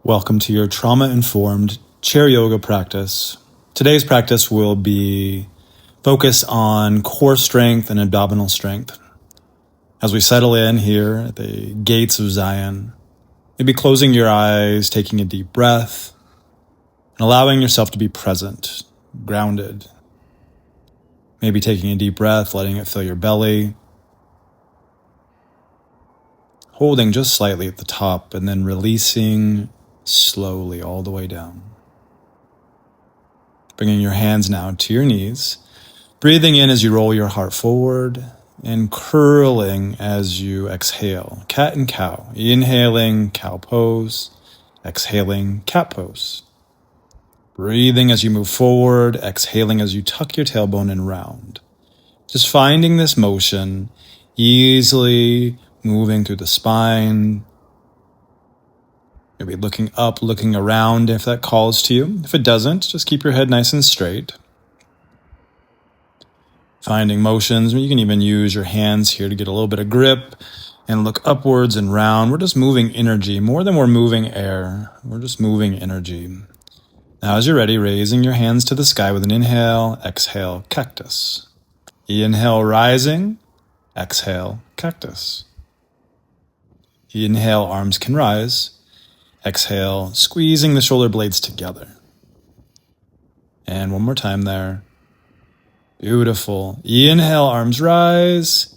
Welcome to your trauma-informed chair yoga practice. Today's practice will be focused on core strength and abdominal strength. As we settle in here at the gates of Zion, maybe closing your eyes, taking a deep breath, and allowing yourself to be present, grounded. Maybe taking a deep breath, letting it fill your belly, holding just slightly at the top, and then releasing slowly all the way down. Bringing your hands now to your knees, breathing in as you roll your heart forward, and curling as you exhale. Cat and cow. Inhaling, cow pose. Exhaling, cat pose. Breathing as you move forward, exhaling as you tuck your tailbone and round. Just finding this motion, easily moving through the spine. Maybe looking up, looking around if that calls to you. If it doesn't, just keep your head nice and straight. Finding motions, you can even use your hands here to get a little bit of grip and look upwards and round. We're just moving energy more than we're moving air. We're just moving energy. Now, as you're ready, raising your hands to the sky with an inhale, exhale, cactus. Inhale, rising, exhale, cactus. Inhale, arms can rise. Exhale, squeezing the shoulder blades together. And one more time there. Beautiful. Inhale, arms rise.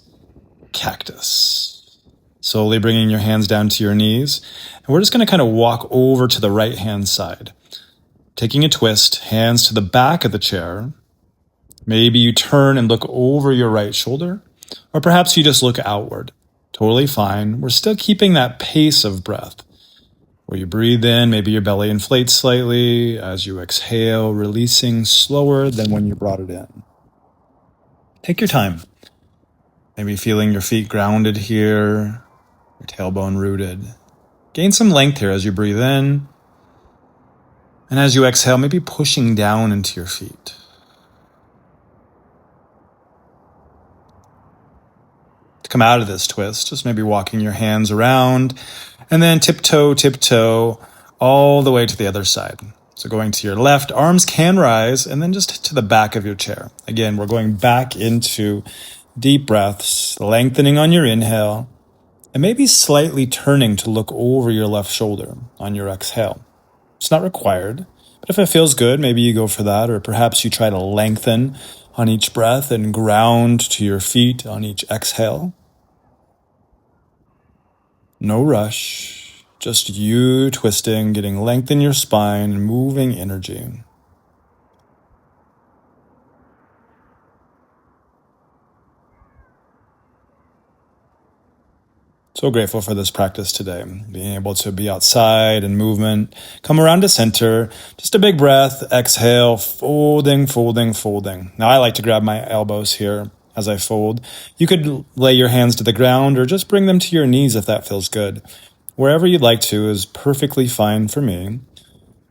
Cactus. Slowly bringing your hands down to your knees. And we're just going to kind of walk over to the right-hand side. Taking a twist, hands to the back of the chair. Maybe you turn and look over your right shoulder. Or perhaps you just look outward. Totally fine. We're still keeping that pace of breath. Where you breathe in, maybe your belly inflates slightly. As you exhale, releasing slower than when you brought it in. Take your time. Maybe feeling your feet grounded here, your tailbone rooted. Gain some length here as you breathe in. And as you exhale, maybe pushing down into your feet. To come out of this twist, just maybe walking your hands around. And then tiptoe, all the way to the other side. So going to your left, arms can rise, and then just to the back of your chair. Again, we're going back into deep breaths, lengthening on your inhale, and maybe slightly turning to look over your left shoulder on your exhale. It's not required, but if it feels good, maybe you go for that, or perhaps you try to lengthen on each breath and ground to your feet on each exhale. No rush, just you twisting, getting length in your spine, and moving energy. So grateful for this practice today, being able to be outside and movement. Come around to center, just a big breath, exhale, folding. Now I like to grab my elbows here as I fold. You could lay your hands to the ground or just bring them to your knees if that feels good. Wherever you'd like to is perfectly fine for me.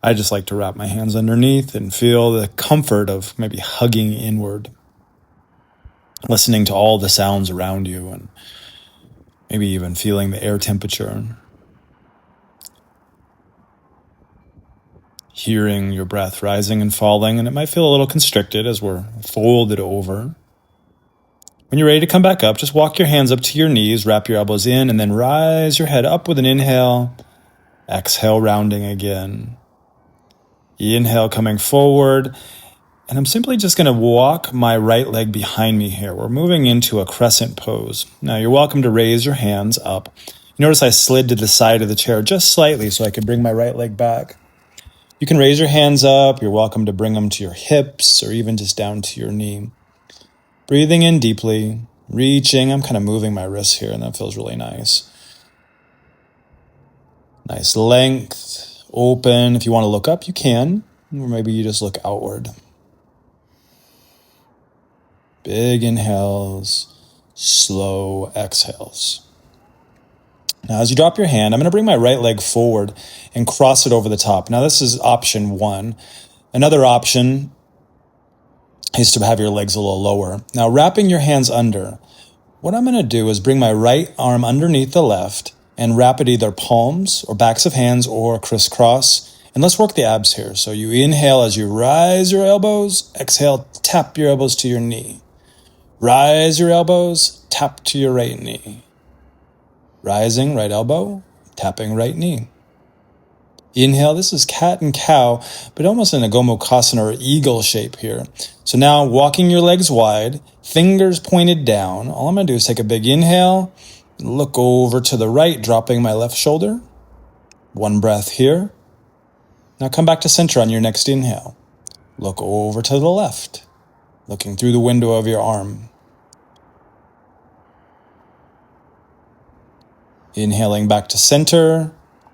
I just like to wrap my hands underneath and feel the comfort of maybe hugging inward. Listening to all the sounds around you and maybe even feeling the air temperature. Hearing your breath rising and falling, and it might feel a little constricted as we're folded over. When you're ready to come back up, just walk your hands up to your knees, wrap your elbows in, and then rise your head up with an inhale. Exhale, rounding again. Inhale, coming forward. And I'm simply just going to walk my right leg behind me here. We're moving into a crescent pose. Now, you're welcome to raise your hands up. You notice I slid to the side of the chair just slightly so I could bring my right leg back. You can raise your hands up. You're welcome to bring them to your hips or even just down to your knee. Breathing in deeply, reaching. I'm kind of moving my wrists here, and that feels really nice. Nice length, open. If you want to look up, you can, or maybe you just look outward. Big inhales, slow exhales. Now, as you drop your hand, I'm going to bring my right leg forward and cross it over the top. Now, this is option one. Another option is to have your legs a little lower. Now, wrapping your hands under, what I'm going to do is bring my right arm underneath the left and wrap it either palms or backs of hands or crisscross. And let's work the abs here. So you inhale as you rise your elbows, exhale, tap your elbows to your knee. Rise your elbows, tap to your right knee. Rising right elbow, tapping right knee. Inhale, this is cat and cow, but almost in a Gomukhasana or eagle shape here. So now walking your legs wide, fingers pointed down. All I'm going to do is take a big inhale, look over to the right, dropping my left shoulder. One breath here. Now come back to center on your next inhale. Look over to the left, looking through the window of your arm. Inhaling back to center,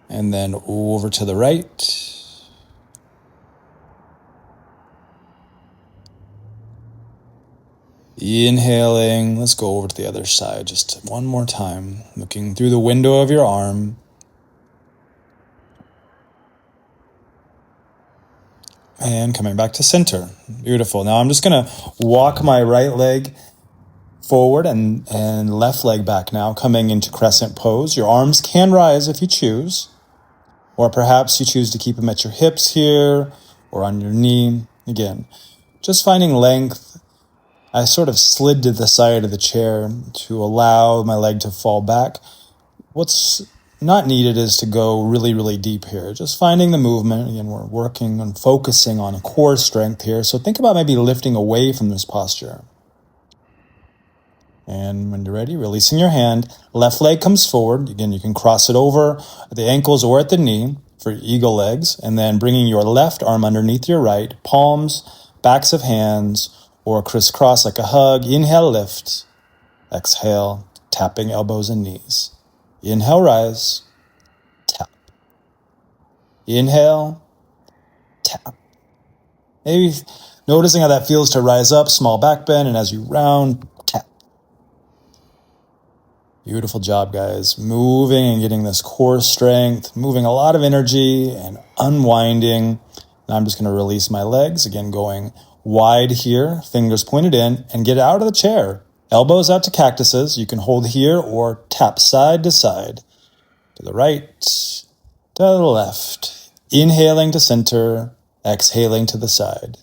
and then over to the right. Inhaling, let's go over to the other side just one more time, looking through the window of your arm. And coming back to center. Beautiful. Now I'm just going to walk my right leg forward and left leg back now, coming into crescent pose. Your arms can rise if you choose, or perhaps you choose to keep them at your hips here or on your knee. Again, just finding length. I sort of slid to the side of the chair to allow my leg to fall back. What's not needed is to go really, really deep here. Just finding the movement. Again, we're working on focusing on core strength here. So think about maybe lifting away from this posture. And when you're ready, releasing your hand, left leg comes forward. Again, you can cross it over at the ankles or at the knee for eagle legs. And then bringing your left arm underneath your right, palms, backs of hands, or crisscross like a hug. Inhale, lift. Exhale, tapping elbows and knees. Inhale, rise. Tap. Inhale, tap. Maybe noticing how that feels to rise up, small back bend, and as you round, tap. Beautiful job, guys. Moving and getting this core strength, moving a lot of energy and unwinding. Now I'm just going to release my legs, again going wide here, fingers pointed in, and get out of the chair. Elbows out to cactuses. You can hold here or tap side to side, to the right, to the left. Inhaling to center, exhaling to the side.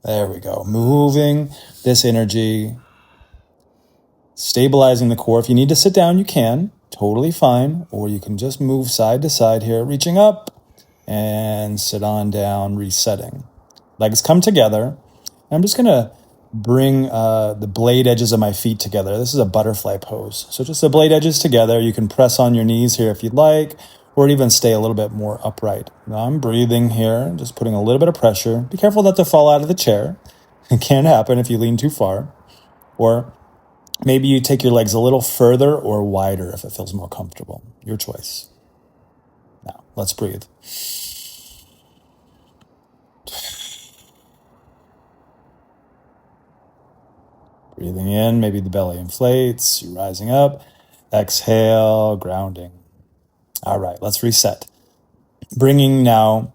There we go. Moving this energy, stabilizing the core. If you need to sit down, you can. Totally fine. Or you can just move side to side here, reaching up and sit on down, resetting. Legs come together. I'm just going to bring the blade edges of my feet together. This is a butterfly pose. So just the blade edges together. You can press on your knees here if you'd like, or even stay a little bit more upright. Now I'm breathing here, just putting a little bit of pressure. Be careful not to fall out of the chair. It can happen if you lean too far. Or maybe you take your legs a little further or wider if it feels more comfortable. Your choice. Now, let's breathe. Breathing in, maybe the belly inflates, you're rising up. Exhale, grounding. All right, let's reset. Bringing now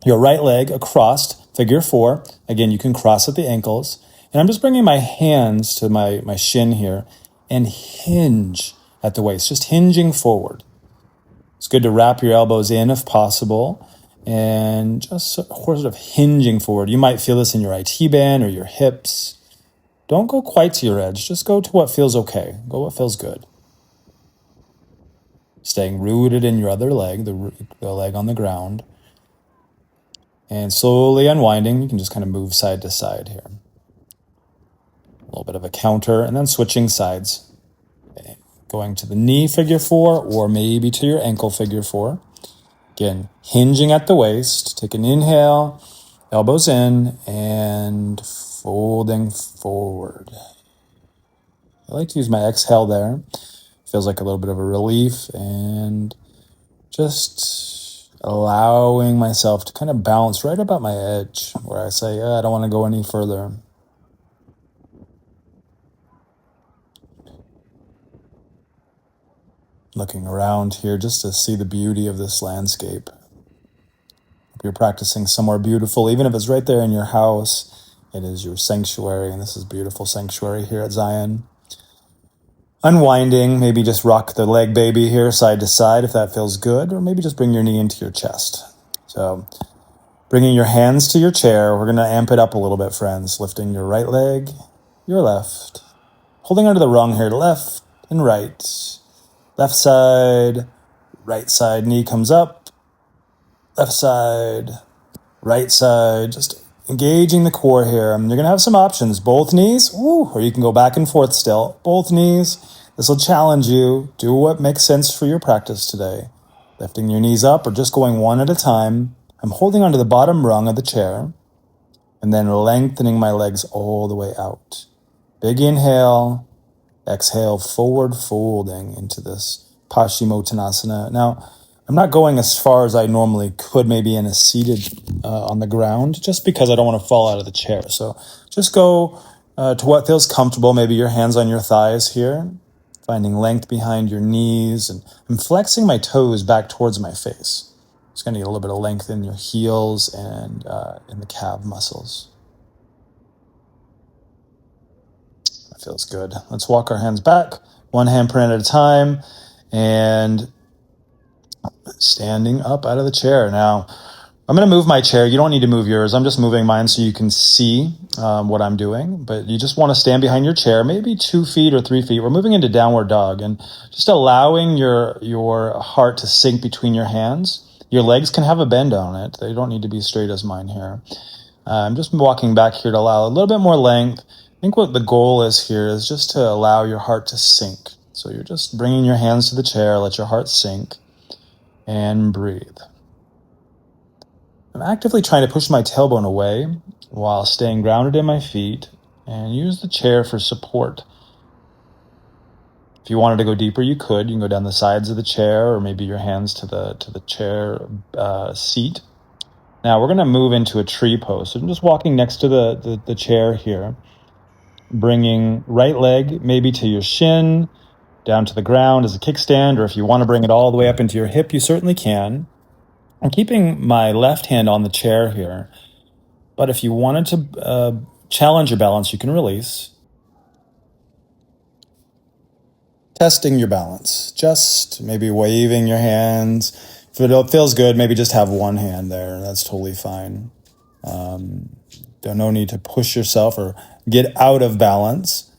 your right leg across, figure 4. Again, you can cross at the ankles. And I'm just bringing my hands to my shin here and hinge at the waist, just hinging forward. It's good to wrap your elbows in if possible and just sort of hinging forward. You might feel this in your IT band or your hips. Don't go quite to your edge. Just go to what feels okay. Go what feels good. Staying rooted in your other leg, the leg on the ground. And slowly unwinding. You can just kind of move side to side here. A little bit of a counter and then switching sides. Okay. Going to the knee, figure 4, or maybe to your ankle, figure 4. Again, hinging at the waist. Take an inhale, elbows in, and folding forward. I like to use my exhale there. Feels like a little bit of a relief and just allowing myself to kind of bounce right about my edge where I say, I don't want to go any further. Looking around here just to see the beauty of this landscape. If you're practicing somewhere beautiful, even if it's right there in your house, it is your sanctuary, and this is beautiful sanctuary here at Zion. unwinding, maybe just rock the leg baby here side to side if that feels good, or maybe just bring your knee into your chest. So bringing your hands to your chair, we're going to amp it up a little bit, friends. Lifting your right leg, your left. Holding onto the rung here, left and right. Left side, right side, knee comes up. Left side, right side, just engaging the core here. You're going to have some options. Both knees, or you can go back and forth still. Both knees. This will challenge you. Do what makes sense for your practice today. Lifting your knees up or just going one at a time. I'm holding onto the bottom rung of the chair and then lengthening my legs all the way out. Big inhale, exhale, forward folding into this Paschimottanasana. Now, I'm not going as far as I normally could, maybe in a seated on the ground, just because I don't want to fall out of the chair. So just go to what feels comfortable. Maybe your hands on your thighs here, finding length behind your knees, and I'm flexing my toes back towards my face. It's going to need a little bit of length in your heels and in the calf muscles. That feels good. Let's walk our hands back, one handprint at a time, and standing up out of the chair. Now, I'm going to move my chair. You don't need to move yours. I'm just moving mine so you can see what I'm doing. But you just want to stand behind your chair, maybe 2 feet or 3 feet. We're moving into downward dog and just allowing your heart to sink between your hands. Your legs can have a bend on it. They don't need to be straight as mine here. I'm just walking back here to allow a little bit more length. I think what the goal is here is just to allow your heart to sink. So you're just bringing your hands to the chair, let your heart sink, and breathe. I'm actively trying to push my tailbone away while staying grounded in my feet and use the chair for support. If you wanted to go deeper, you could. You can go down the sides of the chair or maybe your hands to the chair seat. Now we're going to move into a tree pose. So I'm just walking next to the chair here, bringing right leg maybe to your shin, down to the ground as a kickstand, or if you want to bring it all the way up into your hip, you certainly can. I'm keeping my left hand on the chair here, but if you wanted to challenge your balance, you can release. Testing your balance, just maybe waving your hands. If it feels good, maybe just have one hand there. That's totally fine. No need to push yourself or get out of balance.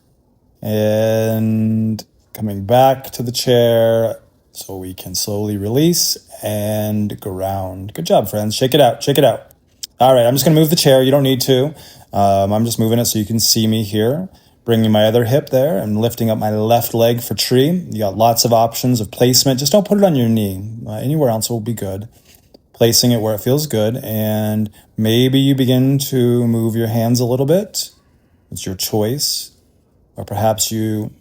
And coming back to the chair so we can slowly release and ground. Good job, friends. Shake it out. Shake it out. All right, I'm just going to move the chair. You don't need to. I'm just moving it so you can see me here. Bringing my other hip there and lifting up my left leg for tree. You got lots of options of placement. Just don't put it on your knee. Anywhere else will be good. Placing it where it feels good. And maybe you begin to move your hands a little bit. It's your choice. Or perhaps you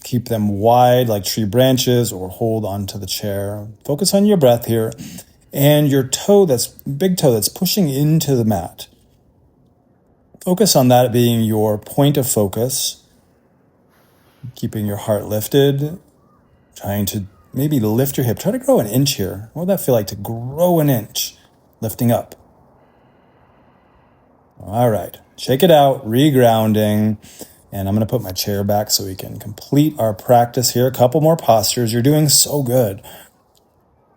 keep them wide like tree branches or hold onto the chair. Focus on your breath here. And your big toe that's pushing into the mat. Focus on that being your point of focus. Keeping your heart lifted. Trying to maybe lift your hip. Try to grow an inch here. What would that feel like to grow an inch? Lifting up. All right. Shake it out. Regrounding. And I'm going to put my chair back so we can complete our practice here. A couple more postures. You're doing so good.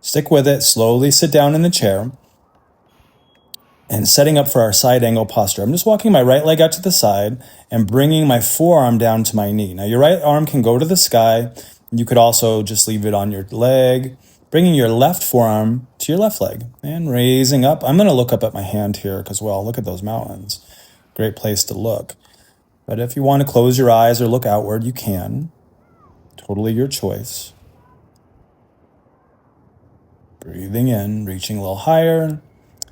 Stick with it. Slowly sit down in the chair. And setting up for our side angle posture. I'm just walking my right leg out to the side and bringing my forearm down to my knee. Now, your right arm can go to the sky. You could also just leave it on your leg. Bringing your left forearm to your left leg and raising up. I'm going to look up at my hand here because, well, look at those mountains. Great place to look. But if you want to close your eyes or look outward, you can. Totally your choice. Breathing in, reaching a little higher.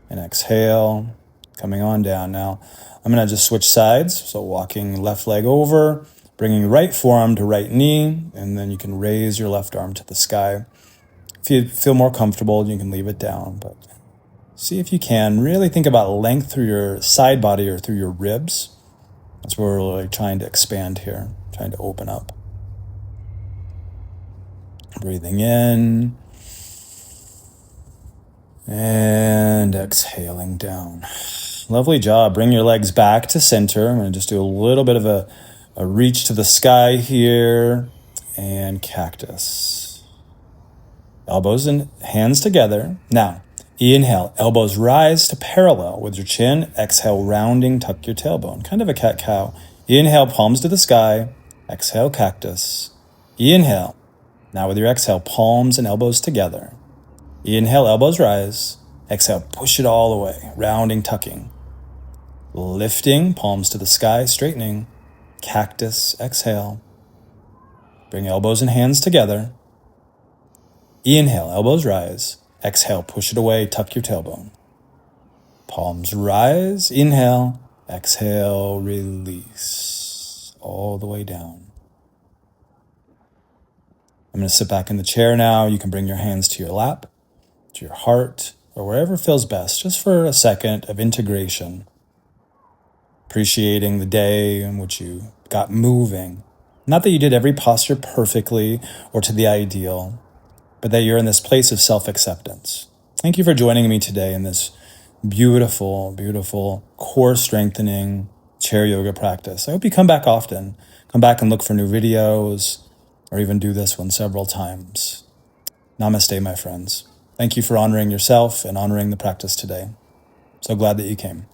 And exhale, coming on down. Now, I'm going to just switch sides. So walking left leg over, bringing right forearm to right knee, and then you can raise your left arm to the sky. If you feel more comfortable, you can leave it down. But see if you can really think about length through your side body or through your ribs. That's where we're really trying to expand here, trying to open up. Breathing in. And exhaling down. Lovely job. Bring your legs back to center. I'm going to just do a little bit of a reach to the sky here. and cactus. Elbows and hands together. Now, inhale, elbows rise to parallel with your chin. Exhale, rounding, tuck your tailbone. Kind of a cat-cow. Inhale, palms to the sky. Exhale, cactus. Inhale. Now with your exhale, palms and elbows together. Inhale, elbows rise. Exhale, push it all away. Rounding, tucking. Lifting, palms to the sky, straightening. Cactus, exhale. Bring elbows and hands together. Inhale, elbows rise. Exhale, push it away, tuck your tailbone. Palms rise, inhale. Exhale, release. All the way down. I'm going to sit back in the chair now. You can bring your hands to your lap, to your heart, or wherever feels best, just for a second of integration. Appreciating the day in which you got moving. Not that you did every posture perfectly or to the ideal, but that you're in this place of self-acceptance. Thank you for joining me today in this beautiful, beautiful core strengthening chair yoga practice. I hope you come back often. Come back and look for new videos, or even do this one several times. Namaste, my friends. Thank you for honoring yourself and honoring the practice today. So glad that you came.